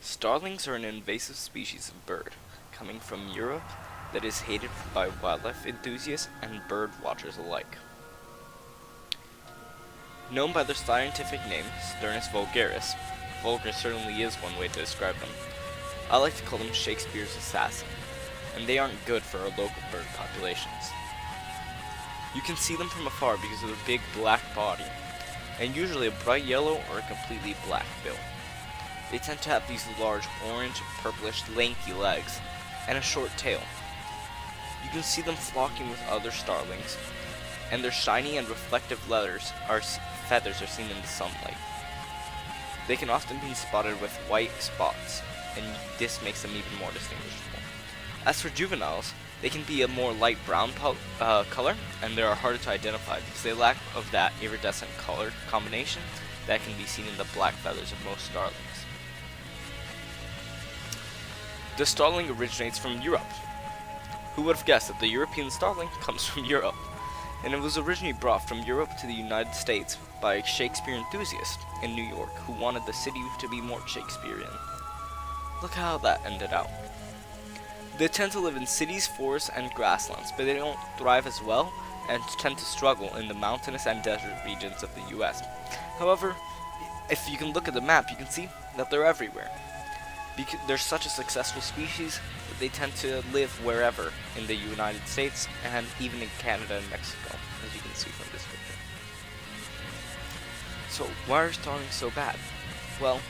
Starlings are an invasive species of bird coming from Europe that is hated by wildlife enthusiasts and bird watchers alike. Known by their scientific name, Sturnus vulgaris, vulgar certainly is one way to describe them. I like to call them Shakespeare's assassin, and they aren't good for our local bird populations. You can see them from afar because of their big black body, and usually a bright yellow or a completely black bill. They tend to have these large orange, purplish, lanky legs, and a short tail. You can see them flocking with other starlings, and their shiny and reflective feathers are seen in the sunlight. They can often be spotted with white spots, and this makes them even more distinguishable. As for juveniles, they can be a more light brown color, and they are harder to identify because they lack of that iridescent color combination that can be seen in the black feathers of most starlings. The starling originates from Europe. Who would have guessed that the European starling comes from Europe? And it was originally brought from Europe to the United States by a Shakespeare enthusiast in New York who wanted the city to be more Shakespearean. Look how that ended out. They tend to live in cities, forests, and grasslands, but they don't thrive as well and tend to struggle in the mountainous and desert regions of the US. However, if you can look at the map, you can see that they're everywhere. Because they're such a successful species that they tend to live wherever in the United States and even in Canada and Mexico, as you can see from this picture. So why are starlings so bad? Well,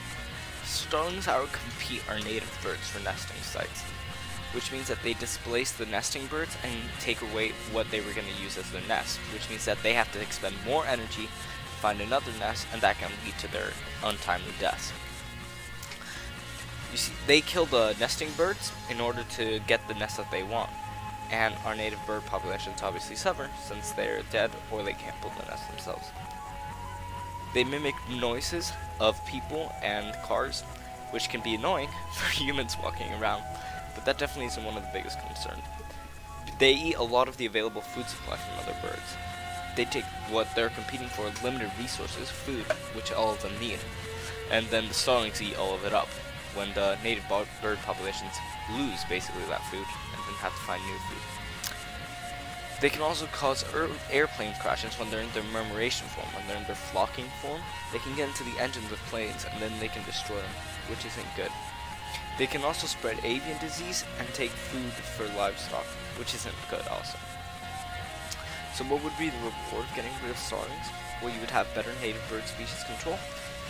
starlings outcompete our native birds for nesting sites, which means that they displace the nesting birds and take away what they were going to use as their nest, which means that they have to expend more energy to find another nest, and that can lead to their untimely deaths. You see, they kill the nesting birds in order to get the nest that they want, and our native bird populations obviously suffer since they're dead or they can't build the nest themselves. They mimic noises of people and cars, which can be annoying for humans walking around, but that definitely isn't one of the biggest concerns. They eat a lot of the available food supply from other birds. They take what they're competing for, limited resources, food, which all of them need, and then the starlings eat all of it up when the native bird populations lose basically that food and then have to find new food. They can also cause airplane crashes when they're in their murmuration form. When they're in their flocking form, they can get into the engines of planes and then they can destroy them, which isn't good. They can also spread avian disease and take food for livestock, which isn't good also. So what would be the reward of getting rid of starlings? Well, you would have better native bird species control,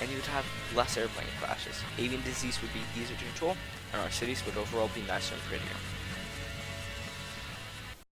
and you would have less airplane crashes. Avian disease would be easier to control, and our cities would overall be nicer and prettier.